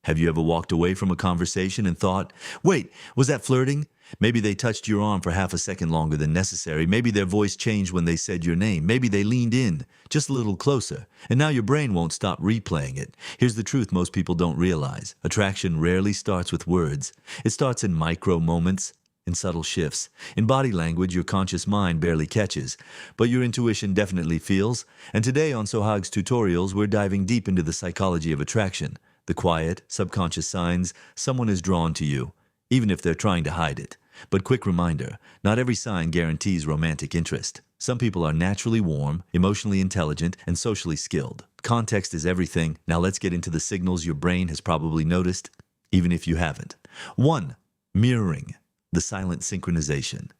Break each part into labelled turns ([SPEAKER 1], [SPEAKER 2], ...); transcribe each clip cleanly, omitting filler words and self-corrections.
[SPEAKER 1] Have you ever walked away from a conversation and thought, wait, was that flirting? Maybe they touched your arm for half a second longer than necessary. Maybe their voice changed when they said your name. Maybe they leaned in just a little closer. And now your brain won't stop replaying it. Here's the truth most people don't realize. Attraction rarely starts with words. It starts in micro moments, in subtle shifts. In body language, your conscious mind barely catches, but your intuition definitely feels. And today on SOHAG'S tutorials, we're diving deep into the psychology of attraction. The quiet, subconscious signs someone is drawn to you, even if they're trying to hide it. But quick reminder, not every sign guarantees romantic interest. Some people are naturally warm, emotionally intelligent, and socially skilled. Context is everything. Now let's get into the signals your brain has probably noticed, even if you haven't. 1. Mirroring, the silent synchronization.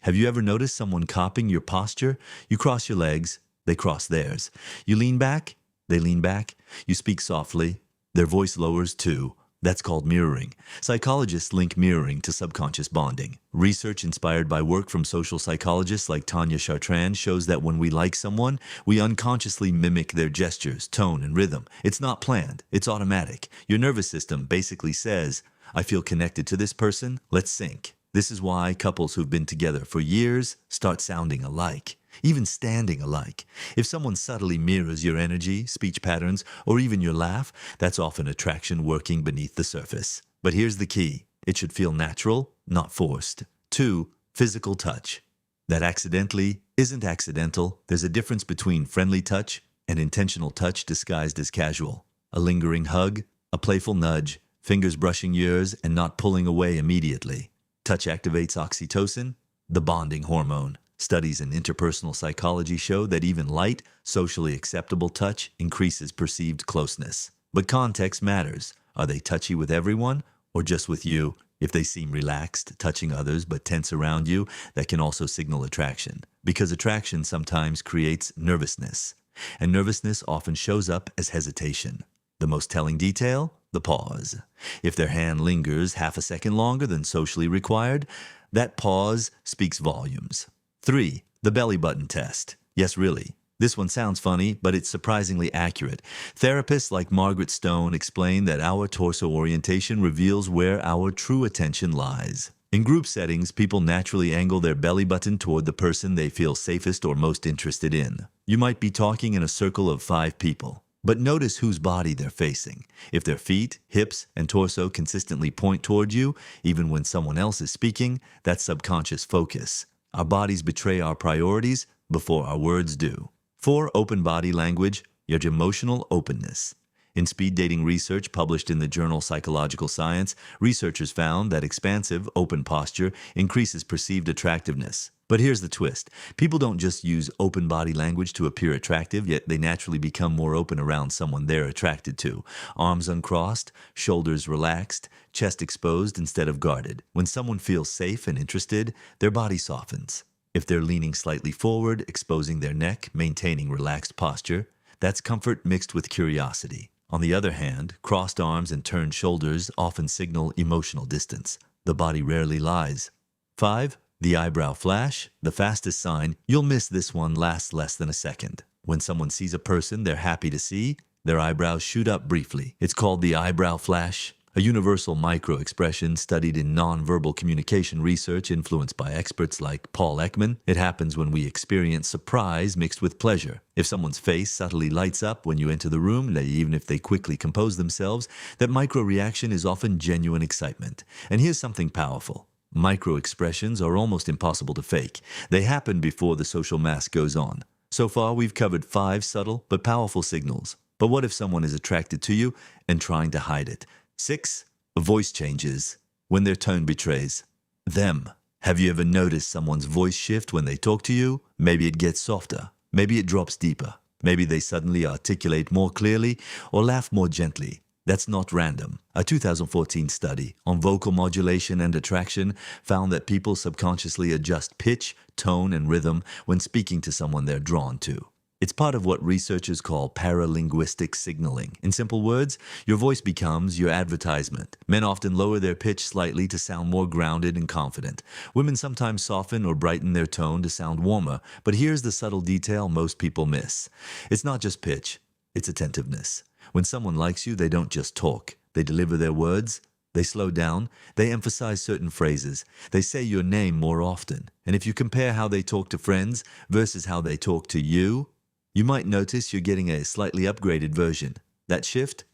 [SPEAKER 1] Have you ever noticed someone copying your posture? You cross your legs, they cross theirs. You lean back, they lean back. You speak softly, their voice lowers too. That's called mirroring. Psychologists link mirroring to subconscious bonding. Research inspired by work from social psychologists like Tanya Chartrand shows that when we like someone, we unconsciously mimic their gestures, tone, and rhythm. It's not planned, it's automatic. Your nervous system basically says, I feel connected to this person, let's sync. This is why couples who've been together for years start sounding alike, even standing alike. If someone subtly mirrors your energy, speech patterns, or even your laugh, that's often attraction working beneath the surface. But here's the key. It should feel natural, not forced. 2. Physical touch. That accidentally isn't accidental. There's a difference between friendly touch and intentional touch disguised as casual. A lingering hug, a playful nudge, fingers brushing yours and not pulling away immediately. Touch activates oxytocin, the bonding hormone. Studies in interpersonal psychology show that even light, socially acceptable touch increases perceived closeness. But context matters. Are they touchy with everyone or just with you? If they seem relaxed, touching others but tense around you, that can also signal attraction. Because attraction sometimes creates nervousness. And nervousness often shows up as hesitation. The most telling detail? The pause. If their hand lingers half a second longer than socially required, that pause speaks volumes. 3. The belly button test. Yes, really. This one sounds funny, but it's surprisingly accurate. Therapists like Margaret Stone explain that our torso orientation reveals where our true attention lies. In group settings, people naturally angle their belly button toward the person they feel safest or most interested in. You might be talking in a circle of 5 people. But notice whose body they're facing. If their feet, hips, and torso consistently point toward you, even when someone else is speaking, that's subconscious focus. Our bodies betray our priorities before our words do. 4. Open body language, your emotional openness. In speed dating research published in the journal Psychological Science, researchers found that expansive, open posture increases perceived attractiveness. But here's the twist. People don't just use open body language to appear attractive, yet they naturally become more open around someone they're attracted to. Arms uncrossed, shoulders relaxed, chest exposed instead of guarded. When someone feels safe and interested, their body softens. If they're leaning slightly forward, exposing their neck, maintaining relaxed posture, that's comfort mixed with curiosity. On the other hand, crossed arms and turned shoulders often signal emotional distance. The body rarely lies. 5. The eyebrow flash, the fastest sign. You'll miss this one, lasts less than a second. When someone sees a person they're happy to see, their eyebrows shoot up briefly. It's called the eyebrow flash, a universal micro-expression studied in nonverbal communication research influenced by experts like Paul Ekman. It happens when we experience surprise mixed with pleasure. If someone's face subtly lights up when you enter the room, even if they quickly compose themselves, that micro-reaction is often genuine excitement. And here's something powerful. Micro-expressions are almost impossible to fake. They happen before the social mask goes on. So far, we've covered 5 subtle but powerful signals. But what if someone is attracted to you and trying to hide it? 6. Voice changes, when their tone betrays them. Have you ever noticed someone's voice shift when they talk to you? Maybe it gets softer. Maybe it drops deeper. Maybe they suddenly articulate more clearly or laugh more gently. That's not random. A 2014 study on vocal modulation and attraction found that people subconsciously adjust pitch, tone, and rhythm when speaking to someone they're drawn to. It's part of what researchers call paralinguistic signaling. In simple words, your voice becomes your advertisement. Men often lower their pitch slightly to sound more grounded and confident. Women sometimes soften or brighten their tone to sound warmer. But here's the subtle detail most people miss. It's not just pitch, it's attentiveness. When someone likes you, they don't just talk. They deliver their words. They slow down. They emphasize certain phrases. They say your name more often. And if you compare how they talk to friends versus how they talk to you, you might notice you're getting a slightly upgraded version. That shift?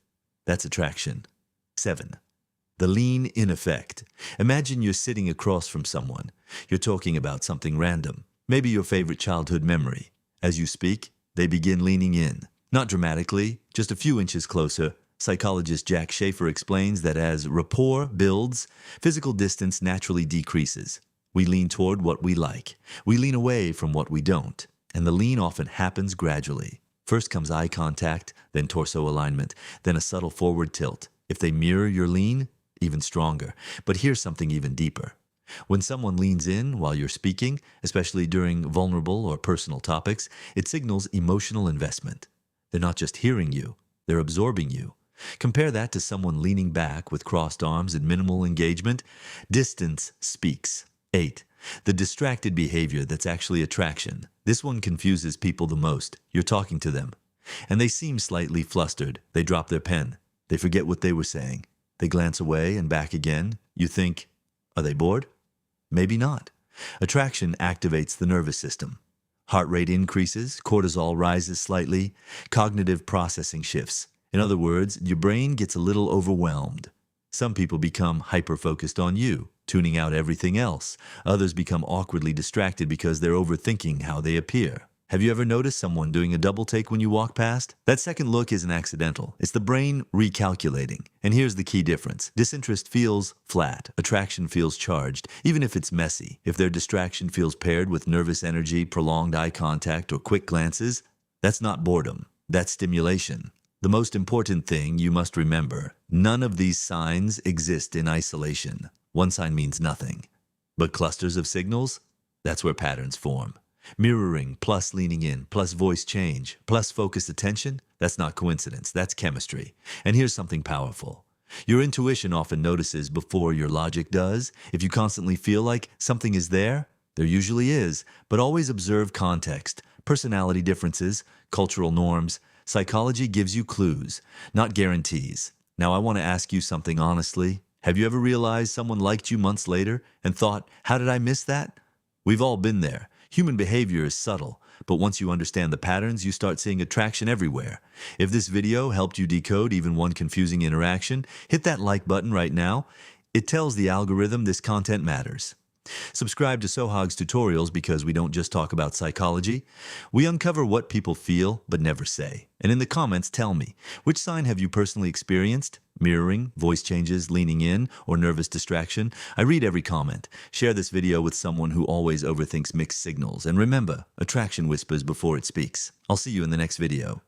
[SPEAKER 1] That's attraction. 7. The lean-in effect. Imagine you're sitting across from someone. You're talking about something random, maybe your favorite childhood memory. As you speak, they begin leaning in. Not dramatically, just a few inches closer. Psychologist Jack Schafer explains that as rapport builds, physical distance naturally decreases. We lean toward what we like. We lean away from what we don't. And the lean often happens gradually. First comes eye contact, then torso alignment, then a subtle forward tilt. If they mirror your lean, even stronger. But here's something even deeper. When someone leans in while you're speaking, especially during vulnerable or personal topics, it signals emotional investment. They're not just hearing you, they're absorbing you. Compare that to someone leaning back with crossed arms and minimal engagement. Distance speaks. 8. The distracted behavior that's actually attraction. This one confuses people the most. You're talking to them, and they seem slightly flustered. They drop their pen. They forget what they were saying. They glance away and back again. You think, are they bored? Maybe not. Attraction activates the nervous system. Heart rate increases, cortisol rises slightly, cognitive processing shifts. In other words, your brain gets a little overwhelmed. Some people become hyper-focused on you, tuning out everything else. Others become awkwardly distracted because they're overthinking how they appear. Have you ever noticed someone doing a double take when you walk past? That second look isn't accidental. It's the brain recalculating. And here's the key difference. Disinterest feels flat. Attraction feels charged, even if it's messy. If their distraction feels paired with nervous energy, prolonged eye contact, or quick glances, that's not boredom. That's stimulation. The most important thing you must remember, none of these signs exist in isolation. One sign means nothing. But clusters of signals? That's where patterns form. Mirroring plus leaning in plus voice change plus focused attention, that's not coincidence, that's chemistry. And here's something powerful. Your intuition often notices before your logic does. If you constantly feel like something is there usually is, but always observe context, personality differences, cultural norms. Psychology gives you clues, not guarantees. Now I want to ask you something honestly. Have you ever realized someone liked you months later and thought, how did I miss that? We've all been there. Human behavior is subtle, but once you understand the patterns, you start seeing attraction everywhere. If this video helped you decode even one confusing interaction, hit that like button right now. It tells the algorithm this content matters. Subscribe to SOHAG'S tutorials because we don't just talk about psychology. We uncover what people feel but never say. And in the comments, tell me, which sign have you personally experienced? Mirroring, voice changes, leaning in, or nervous distraction? I read every comment. Share this video with someone who always overthinks mixed signals. And remember, attraction whispers before it speaks. I'll see you in the next video.